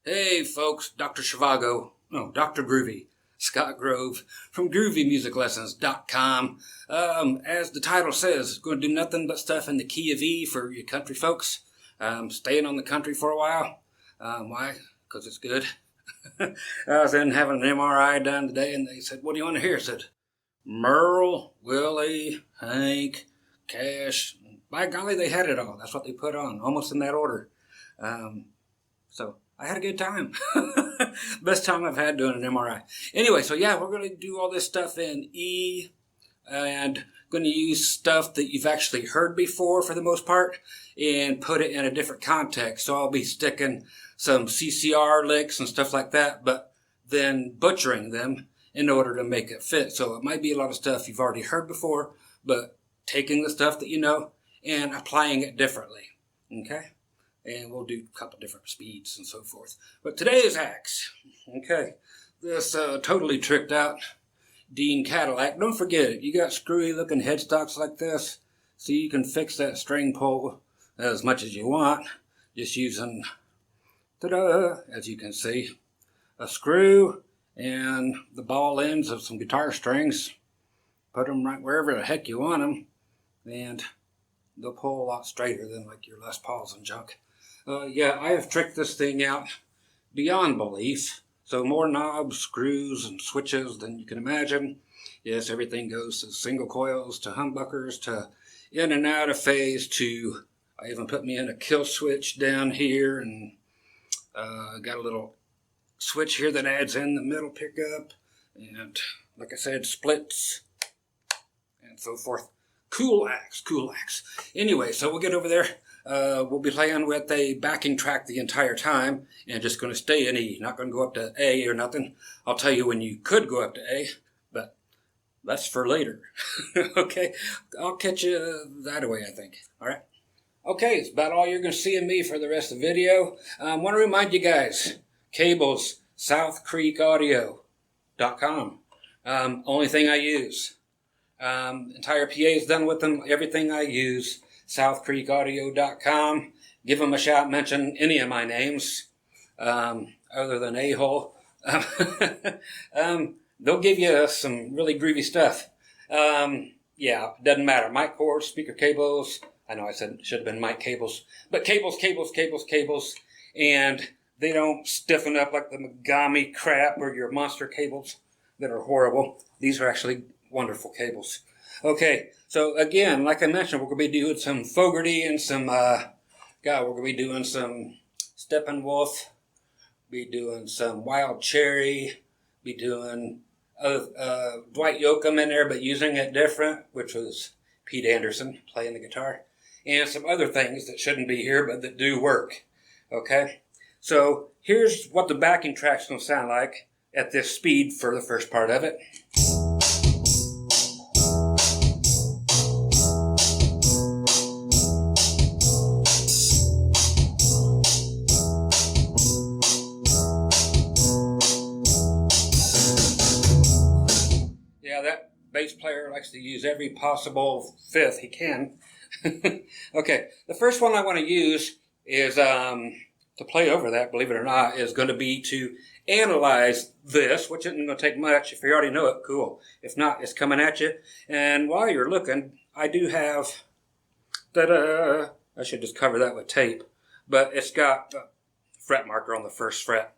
Hey folks, Dr. Dr. Groovy, Scott Grove from GroovyMusicLessons.com. As the title says, going to do nothing but stuff in the key of E for you country folks. Staying on the country for a while. Why? Because it's good. I was in having an MRI done today, and they said, "What do you want to hear?" I said, Merle, Willie, Hank, Cash. By golly, they had it all. That's what they put on, almost in that order. So I had a good time. Best time I've had doing an MRI. Anyway, so yeah, we're going to do all this stuff in E, and going to use stuff that you've actually heard before for the most part and put it in a different context. So I'll be sticking some CCR licks and stuff like that, but then butchering them in order to make it fit. So it might be a lot of stuff you've already heard before, but taking the stuff that you know and applying it differently. Okay? And we'll do a couple different speeds and so forth. But today is axe. Okay. This totally tricked out Dean Cadillac. Don't forget it. You got screwy looking headstocks like this, so you can fix that string pull as much as you want, just using, ta-da, as you can see, a screw and the ball ends of some guitar strings. Put them right wherever the heck you want them, and they'll pull a lot straighter than like your Les Pauls and junk. Yeah, I have tricked this thing out beyond belief. So more knobs, screws, and switches than you can imagine. Yes, everything goes to single coils, to humbuckers, to in and out of phase, to I even put me in a kill switch down here, and got a little switch here that adds in the middle pickup, and like I said, splits, and so forth. Cool axe. Anyway, so we'll get over there. We'll be playing with a backing track the entire time and just going to stay in E. Not going to go up to A or nothing. I'll tell you when you could go up to A, but that's for later. Okay? I'll catch you that way, I think. All right? Okay, it's about all you're going to see of me for the rest of the video. I want to remind you guys, cables, SouthCreekAudio.com. Only thing I use. Entire PA is done with them. Everything I use. SouthCreekAudio.com. Give them a shout. Mention any of my names, other than A-hole. They'll give you some really groovy stuff. Yeah, doesn't matter. Mic cords, speaker cables. I know I said it should have been mic cables, but cables. And they don't stiffen up like the Megami crap or your monster cables that are horrible. These are actually wonderful cables. Okay, so again, like I mentioned, we're going to be doing some Fogerty and some, we're going to be doing some Steppenwolf, be doing some Wild Cherry, be doing Dwight Yoakam in there, but using it different, which was Pete Anderson playing the guitar, and some other things that shouldn't be here, but that do work. Okay, so here's what the backing track's going to sound like at this speed for the first part of it. That bass player likes to use every possible fifth he can. Okay, the first one I want to use is, to play over that, believe it or not, is going to be to analyze this, which isn't going to take much. If you already know it, cool. If not, it's coming at you. And while you're looking, I do have, ta-da, I should just cover that with tape, but it's got a fret marker on the first fret.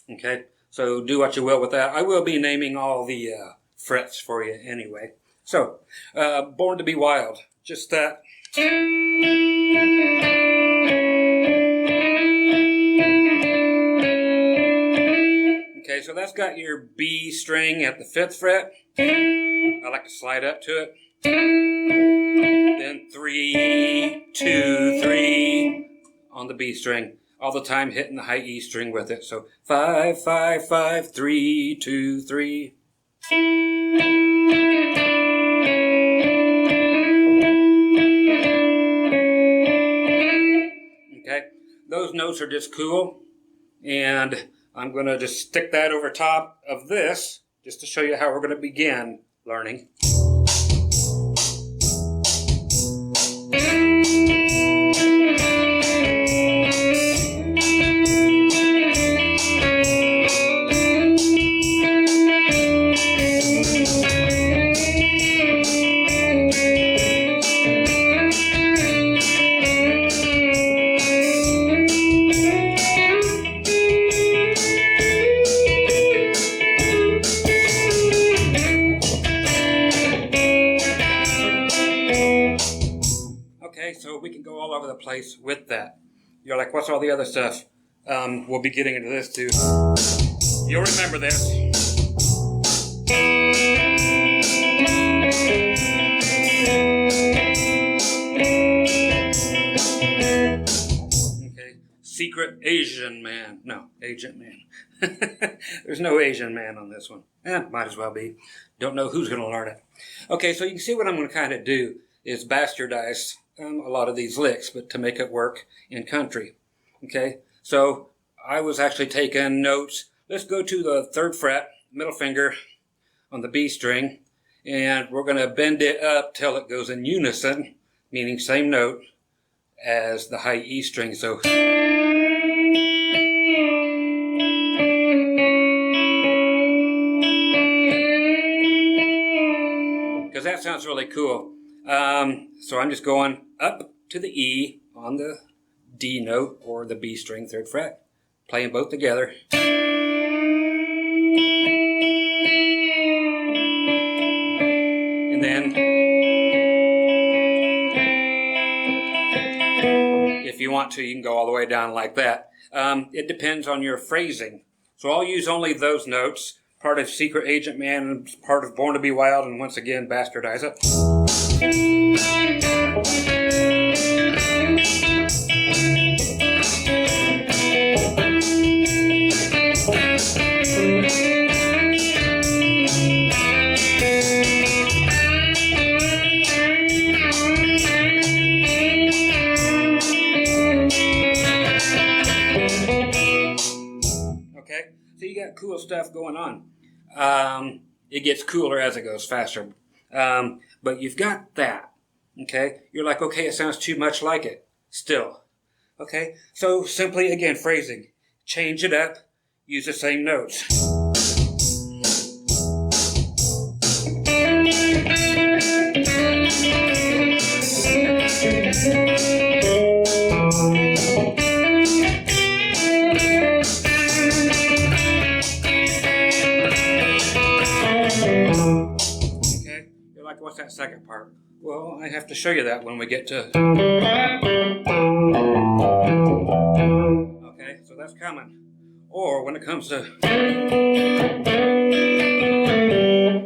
Okay, so do what you will with that. I will be naming all the frets for you anyway. So, Born to be Wild, just that. Okay, so that's got your B string at the 5th fret. I like to slide up to it. Then 3, 2, 3 on the B string. All the time hitting the high E string with it. So 5, 5, 5, 3, 2, 3. Okay, those notes are just cool, and I'm going to just stick that over top of this just to show you how we're going to begin learning. place with that. You're like, what's all the other stuff? We'll be getting into this too. You'll remember this. Okay, Secret Asian Man. No, Agent Man. There's no Asian man on this one. Might as well be. Don't know who's going to learn it. Okay, so you can see what I'm going to kind of do is bastardize a lot of these licks, but to make it work in country. Okay, so I was actually taking notes. Let's go to the 3rd fret, middle finger on the B string, and we're going to bend it up till it goes in unison, meaning same note as the high E string. So because that sounds really cool. So I'm just going up to the E on the D note or the B string 3rd fret, playing both together. And then if you want to, you can go all the way down like that. It depends on your phrasing. So I'll use only those notes, part of Secret Agent Man and part of Born to Be Wild, and once again bastardize it. Okay, so you got cool stuff going on. It gets cooler as it goes faster. But you've got that. Okay, you're like, okay, it sounds too much like it. Still. Okay, so simply, again, phrasing. Change it up. Use the same notes. Okay, you're like, what's that second part? Well, I have to show you that when we get to... Okay, so that's coming. Or when it comes to...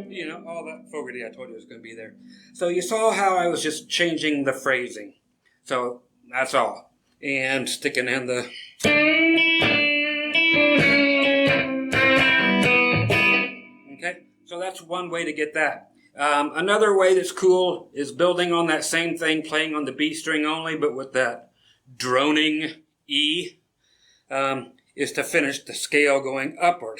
You know, all that Fogerty I told you was going to be there. So you saw how I was just changing the phrasing. So that's all. And sticking in the... Okay, so that's one way to get that. Another way that's cool is building on that same thing, playing on the B string only, but with that droning E, is to finish the scale going upward.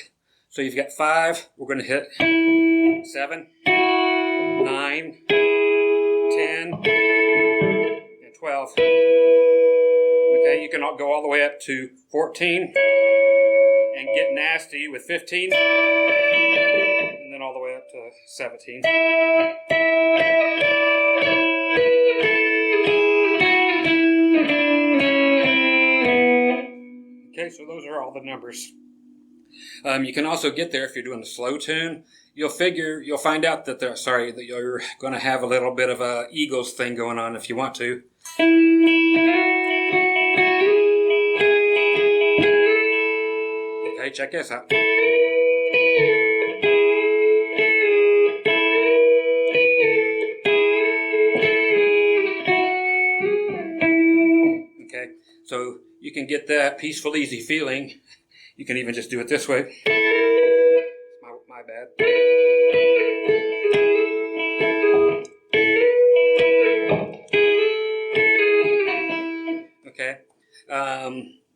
So you've got 5, we're going to hit 7, 9, 10, and 12. Okay, you can go all the way up to 14 and get nasty with 15. And then all the way up to 17. Okay, so those are all the numbers. You can also get there if you're doing a slow tune. You'll find out that that you're going to have a little bit of a Eagles thing going on if you want to. Okay, check this out. Okay, so you can get that peaceful, easy feeling. You can even just do it this way. My bad. Okay,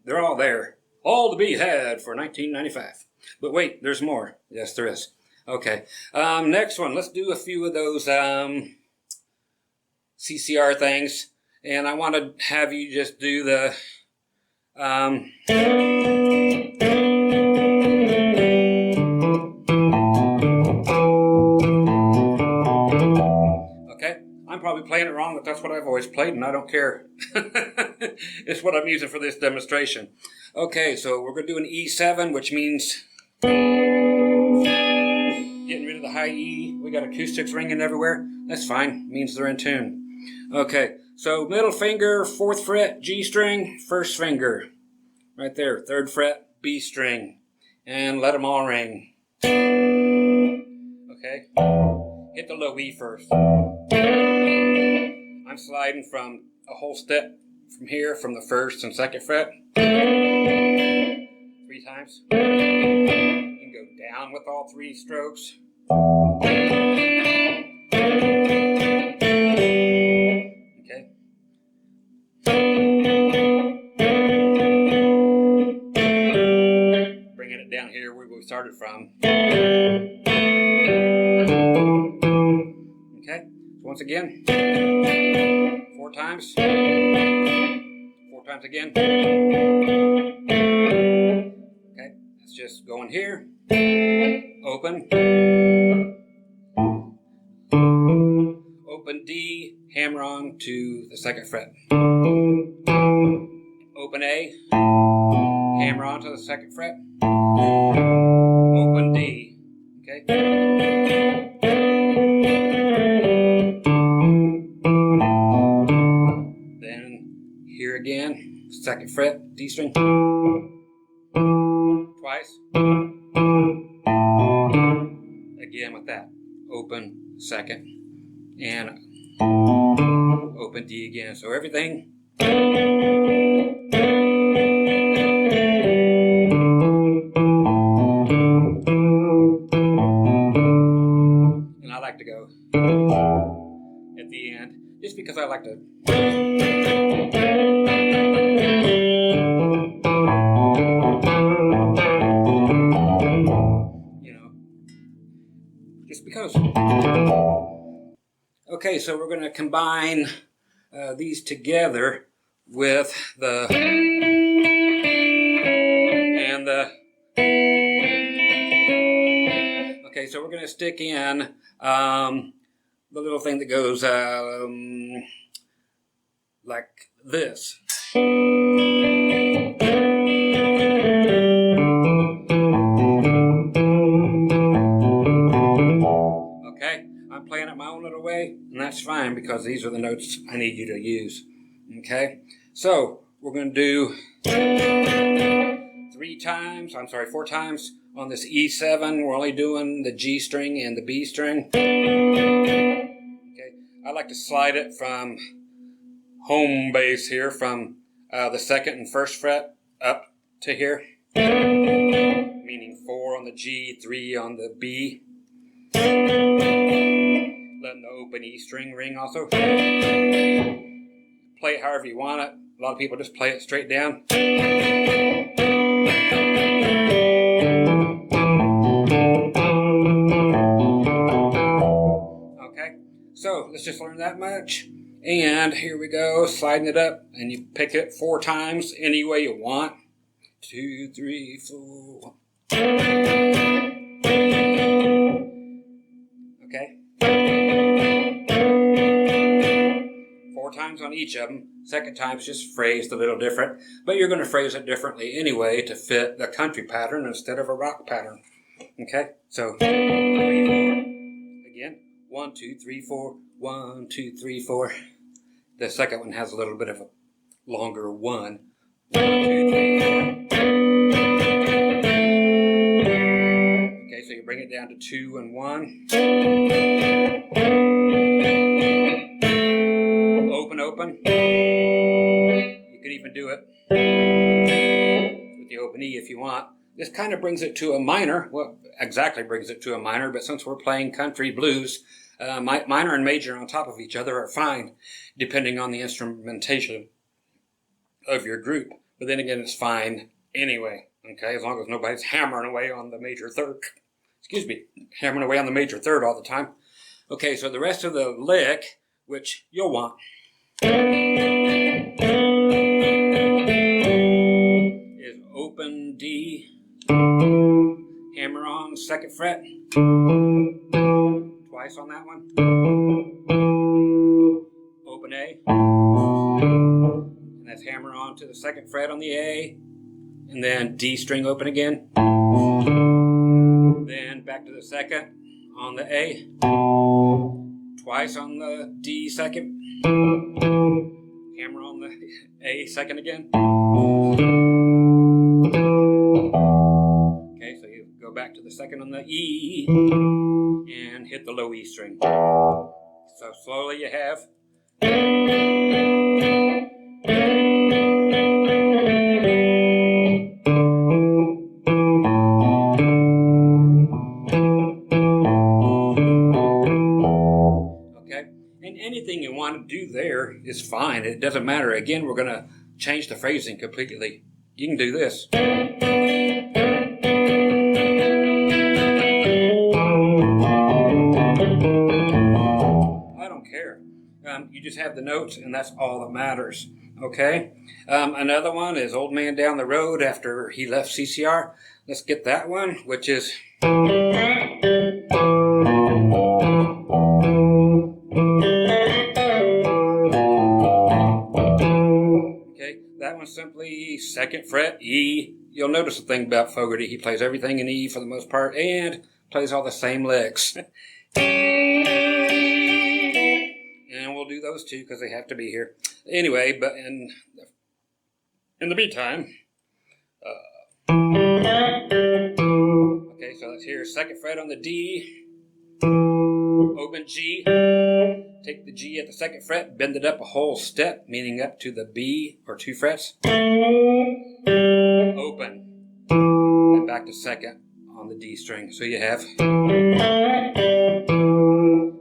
they're all there. All to be had for 1995. But wait, there's more. Yes, there is. Okay, next one. Let's do a few of those CCR things. And I want to have you just do the... Okay, I'm probably playing it wrong, but that's what I've always played, and I don't care. It's what I'm using for this demonstration. Okay, so we're going to do an E7, which means getting rid of the high E. We got acoustics ringing everywhere. That's fine. It means they're in tune. Okay, So middle finger, 4th fret, G string, 1st finger. Right there, 3rd fret, B string. And let them all ring. Okay? Hit the low E first. I'm sliding from a whole step from here, from the 1st and 2nd fret. 3 times. You can go down with all 3 strokes. Okay. Bringing it down here where we started from. Okay. So once again, 4 times. 4 times again. Okay. It's just going here. Open. Open D, hammer on to the 2nd fret. Open A, hammer on to the 2nd fret. Open D. Okay? Then here again, 2nd fret, D string. Twice. Again with that. Open 2nd. And open D again. So everything. And I like to go at the end, just because I like to. You know, just because. Okay, so we're going to combine these together with the and the. Okay, so we're going to stick in the little thing that goes like this. Okay, I'm playing it my own little way, and that's fine because these are the notes I need you to use. Okay, so we're going to do 4 times on this E7. We're only doing the G string and the B string. Okay, I like to slide it from home base here, from the 2nd and 1st fret up to here, meaning 4 on the G, 3 on the B. Letting the open E string ring also. Play it however you want it. A lot of people just play it straight down. Okay, so let's just learn that much. And here we go, sliding it up, and you pick it 4 times any way you want. 2, 3, 4. Okay. 4 times on each of them. 2nd time's just phrased a little different, but you're going to phrase it differently anyway to fit the country pattern instead of a rock pattern. Okay, so 3, 4. Again, 1, 2, 3, 4. 1, 2, 3, 4. The second one has a little bit of a longer 1. 1, 2, 3, 4. Okay, so you bring it down to 2 and 1. Open. You could even do it with the open E if you want. This kind of brings it to a minor. Well, exactly brings it to a minor, but since we're playing country blues, minor and major on top of each other are fine, depending on the instrumentation of your group. But then again, it's fine anyway, okay, as long as nobody's hammering away on the major third. Hammering away on the major third all the time. Okay, so the rest of the lick, which you'll want, is open D, hammer on 2nd fret, twice on that one, open A, and that's hammer on to the 2nd fret on the A, and then D string open again, then back to the 2nd on the A, twice on the D 2nd, Hammer on the A second again. Okay, so you go back to the second on the E and hit the low E string. So slowly you have. Okay, and anything you want to do there is fine. It doesn't matter. Again, we're going to change the phrasing completely. You can do this. You just have the notes, and that's all that matters. Okay? Another one is Old Man Down the Road after he left CCR. Let's get that one, which is... Okay, that one's simply 2nd fret, E. You'll notice the thing about Fogerty. He plays everything in E for the most part, and plays all the same licks. And we'll do those two because they have to be here. Anyway, but in the meantime, okay, so let's hear 2nd fret on the D, open G, take the G at the 2nd fret, bend it up a whole step, meaning up to the B or 2 frets, open, and back to 2nd on the D string. So you have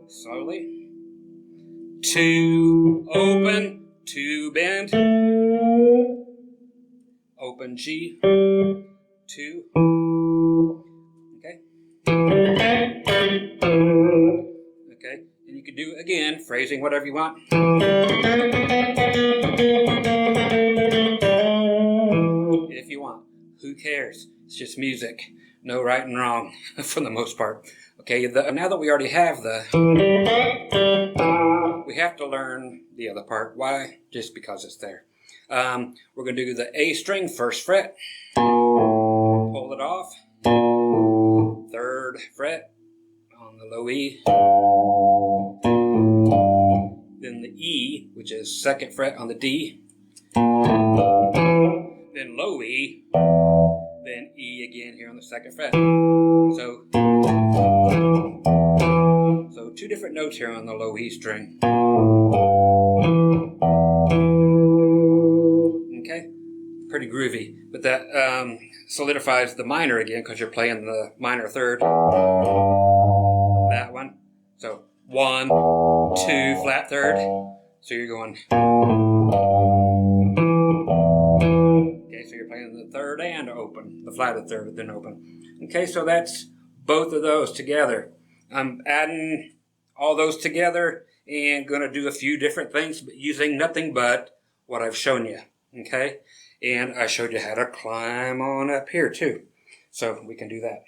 slowly. 2, open, 2, bend, open G, 2, okay, okay, and you can do again, phrasing whatever you want, if you want, who cares, it's just music, no right and wrong, for the most part. Okay, now that we already have we have to learn the other part. Why? Just because it's there. We're going to do the A string, 1st fret. Pull it off. 3rd fret on the low E. Then the E, which is 2nd fret on the D. Then low E. Then E again here on the 2nd fret. So 2 different notes here on the low E string. Okay, pretty groovy. But that solidifies the minor again because you're playing the minor 3rd. That one. So 1, 2, flat 3rd. So you're going. Okay, so you're playing the 3rd and open. The flatted 3rd, then open. Okay, so that's both of those together. I'm adding all those together and going to do a few different things using nothing but what I've shown you. Okay? And I showed you how to climb on up here too. So we can do that.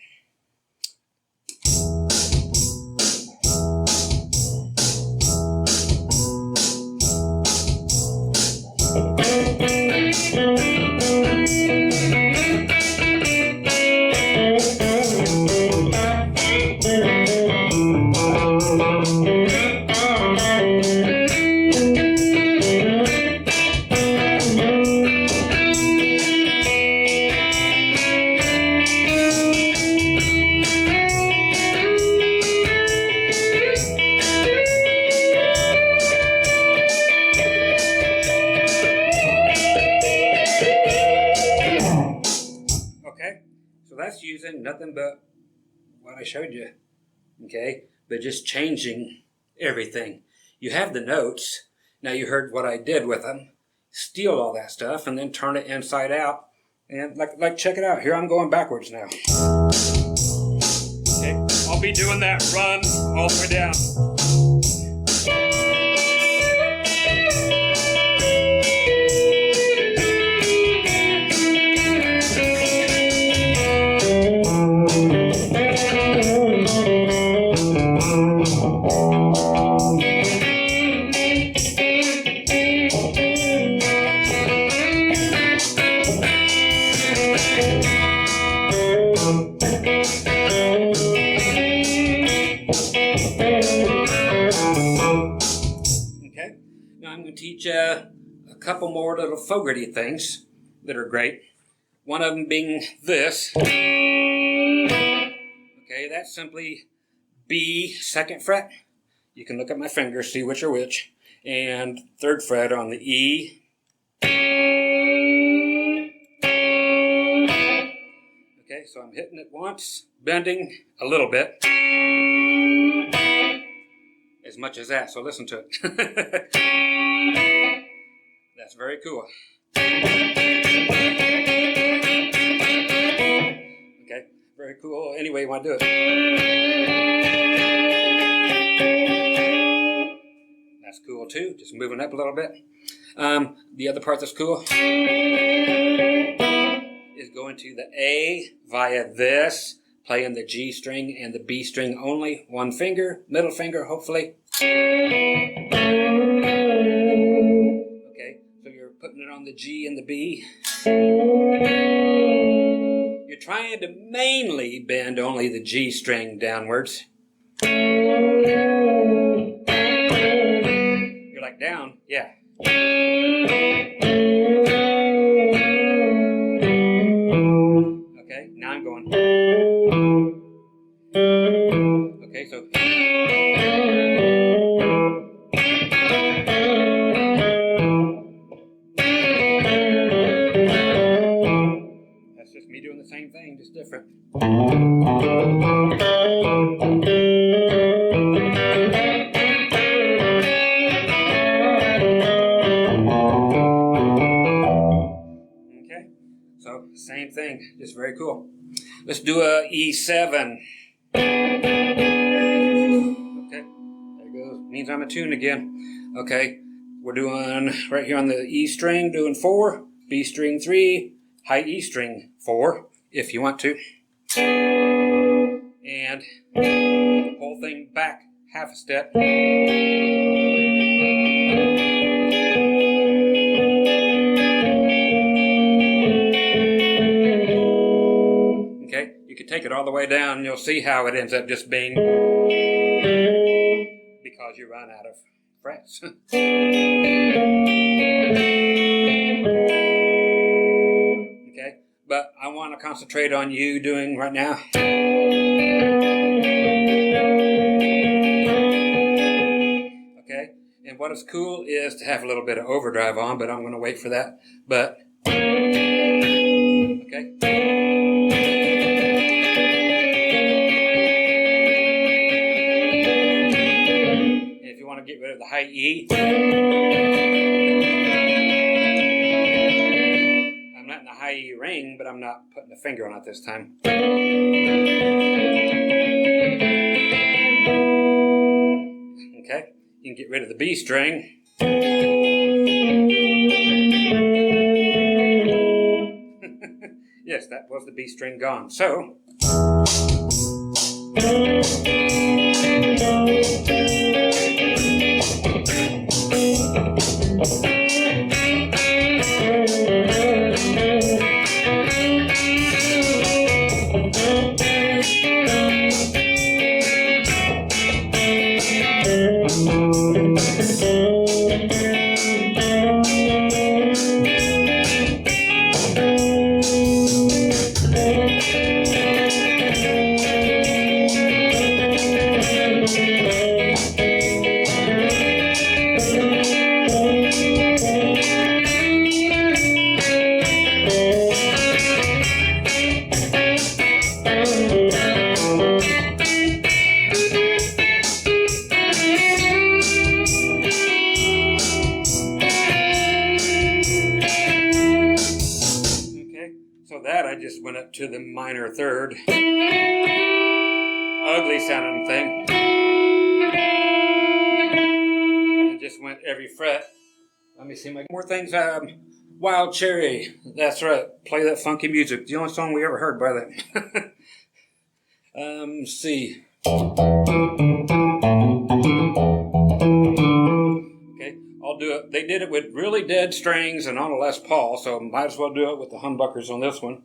That's using nothing but what I showed you, okay? But just changing everything. You have the notes. Now you heard what I did with them. Steal all that stuff and then turn it inside out. And like check it out. Here I'm going backwards now. Okay, I'll be doing that run all the way down. teach a couple more little Fogerty things that are great. One of them being this. Okay, that's simply B, 2nd fret. You can look at my fingers, see which are which. And 3rd fret on the E. Okay, so I'm hitting it once, bending a little bit. As much as that, so listen to it. That's very cool. Okay, very cool. Anyway, you want to do it. That's cool too, just moving up a little bit. The other part that's cool is going to the A via this, playing the G string and the B string only. One finger, middle finger, hopefully. Okay, so you're putting it on the G and the B. You're trying to mainly bend only the G string downwards. You're like down, yeah. Okay, now I'm going. Okay, so. That's just me doing the same thing, just different. Okay, so same thing, just very cool. Let's do a E7. Okay, there it goes. Means I'm in tune again. Okay, we're doing right here on the E string, doing 4, B string 3, high E string 4, if you want to. And whole thing back half a step. Okay, you can take it all the way down and you'll see how it ends up just being because you run out of frets. Okay, but I want to concentrate on you doing right now. Okay, and what is cool is to have a little bit of overdrive on, but I'm going to wait for that. But okay. Get rid of the high E. I'm not in the high E ring, but I'm not putting a finger on it this time. Okay, you can get rid of the B string. Yes, that was the B string gone. So. I just went up to the minor 3rd. Ugly sounding thing. And just went every fret. Let me see more things. Wild Cherry. That's right. Play that funky music. The only song we ever heard by that. Let's see. Okay, I'll do it. They did it with really dead strings and on a Les Paul, so might as well do it with the humbuckers on this one.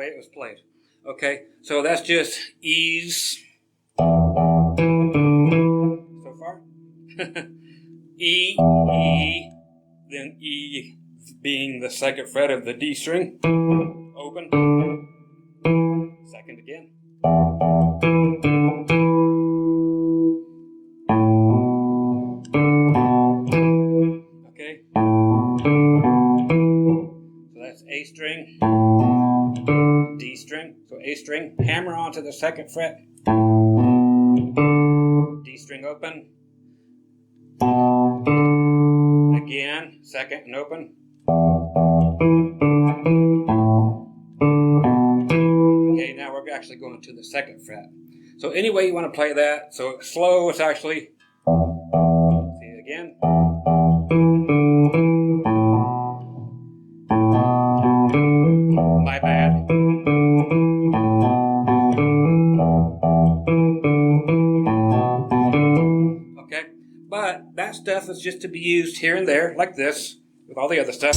way it was played. Okay, so that's just E's. So far? E, E, then E being the second fret of the D string. Open. Second again. Okay. So that's A string, D string. So A string, hammer onto the second fret. D string open. Again, second and open. Okay, now we're actually going to the second fret. So any way you want to play that, so slow, it's actually, see it again. My bad. Okay, but that stuff is just to be used here and there, like this, with all the other stuff.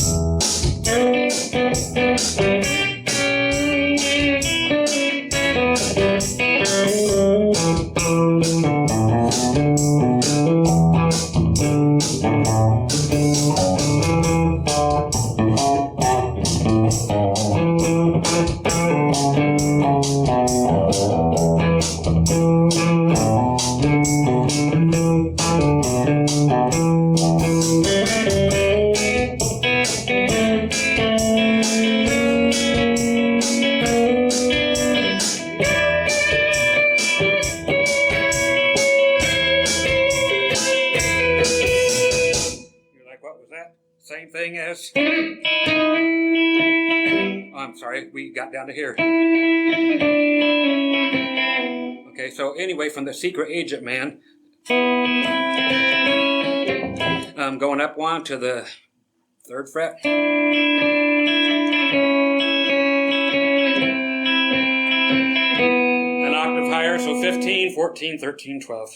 Same thing as, I'm sorry, we got down to here. Okay, so anyway, from the Secret Agent Man, going up one to the third fret. An octave higher, so 15, 14, 13, 12.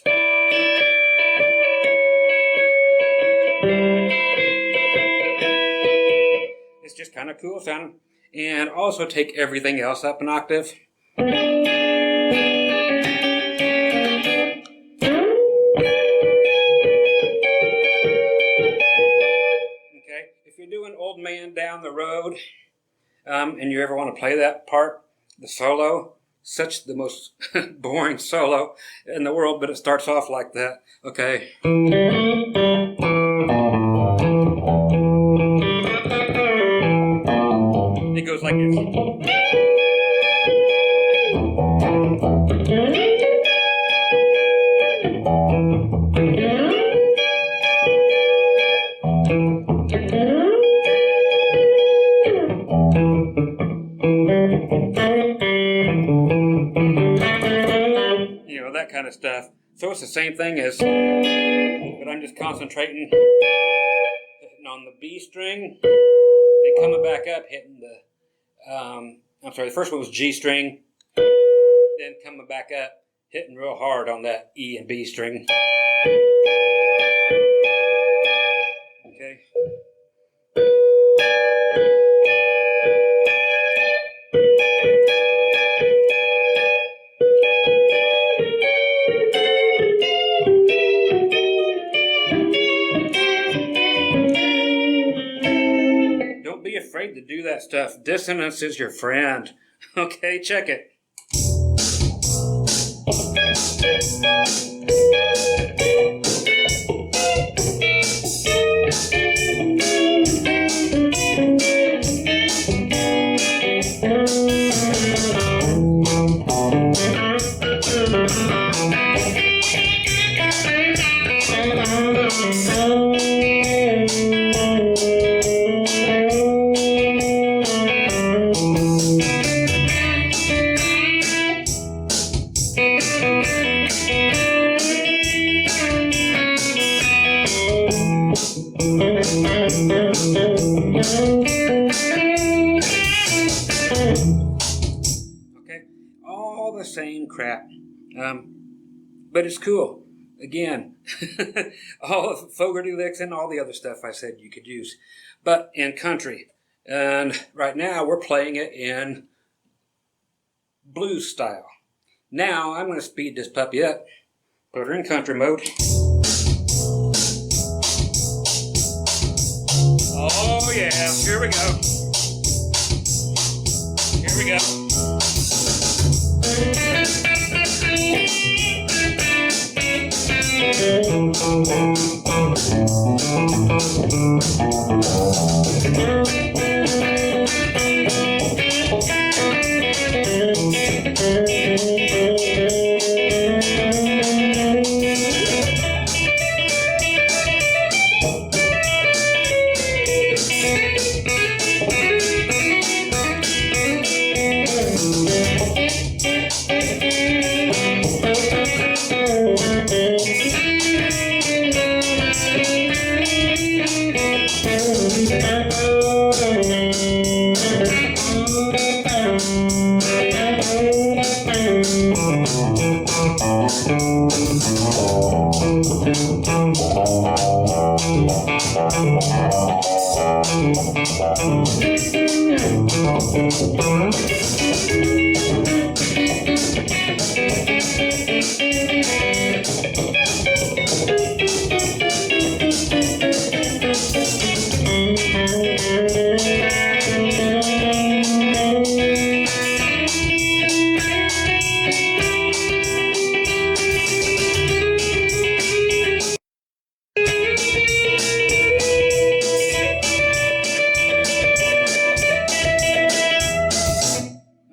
It's just kind of cool sounding. And also take everything else up an octave. Okay, if you're doing Old Man Down the Road, and you ever want to play that part, the solo, such the most boring solo in the world, but it starts off like that. Okay. It goes like this. You know, that kind of stuff. So it's the same thing as, but I'm just concentrating, hitting on the B string, and coming back up, hitting the, the first one was G string, then coming back up, hitting real hard on that E and B string. Okay. Don't be afraid to do that stuff. Dissonance is your friend. Okay, check it. Okay, all the same crap, but it's cool. Again, all of Fogerty licks and all the other stuff I said you could use, but in country. And right now we're playing it in blues style. Now I'm going to speed this puppy up, put her in country mode. Oh yeah, here we go. Here we go.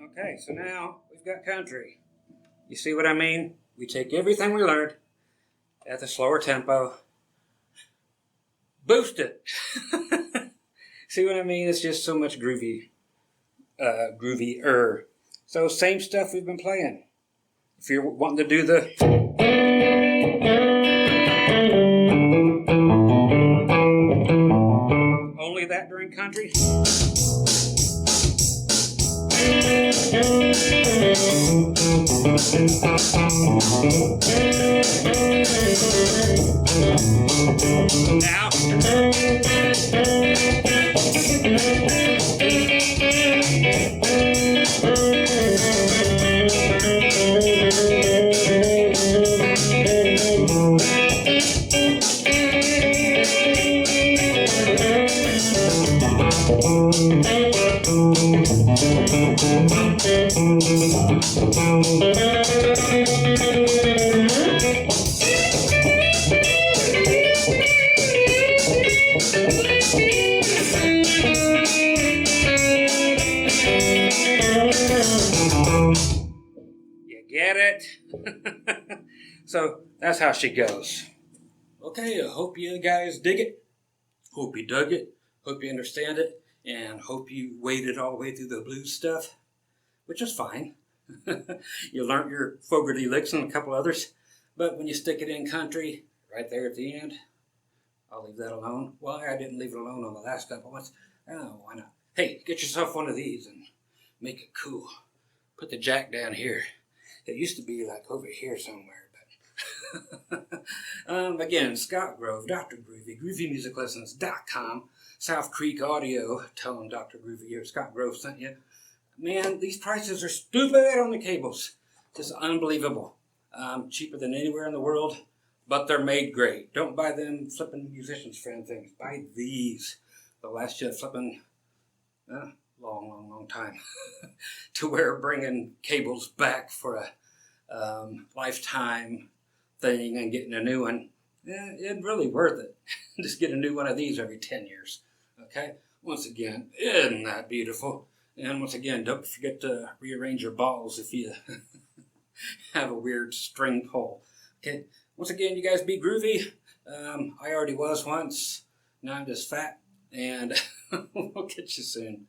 Okay, so now we've got country. You see what I mean? We take everything we learned at the slower tempo, boost it. See what I mean? It's just so much groovier. So same stuff we've been playing. If you're wanting to do the only that during country. Now. You get it? So that's how she goes. Okay, I hope you guys dig it. Hope you dug it. Hope you understand it. And hope you waded all the way through the blues stuff, which is fine. You learned your Fogerty licks and a couple others. But when you stick it in country, right there at the end, I'll leave that alone. Well, I didn't leave it alone on the last couple ones. Oh, why not? Hey, get yourself one of these and make it cool. Put the jack down here. It used to be like over here somewhere, but again, Scott Grove, Dr. Groovy, GroovyMusicLessons.com, South Creek Audio. Tell them Dr. Groovy here, Scott Grove sent you. Man, these prices are stupid on the cables. Just unbelievable. Cheaper than anywhere in the world, but they're made great. Don't buy them flipping musicians friend things. Buy these. They'll last you a flipping long time. To where bringing cables back for a lifetime thing and getting a new one, it's really worth it. Just get a new one of these every 10 years. Okay? Once again, isn't that beautiful? And once again, don't forget to rearrange your balls if you have a weird string pull. Okay? Once again, you guys be groovy. I already was once. Now I'm just fat. And we'll get you soon.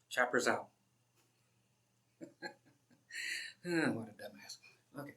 Chopper's out. What a dumbass. Okay.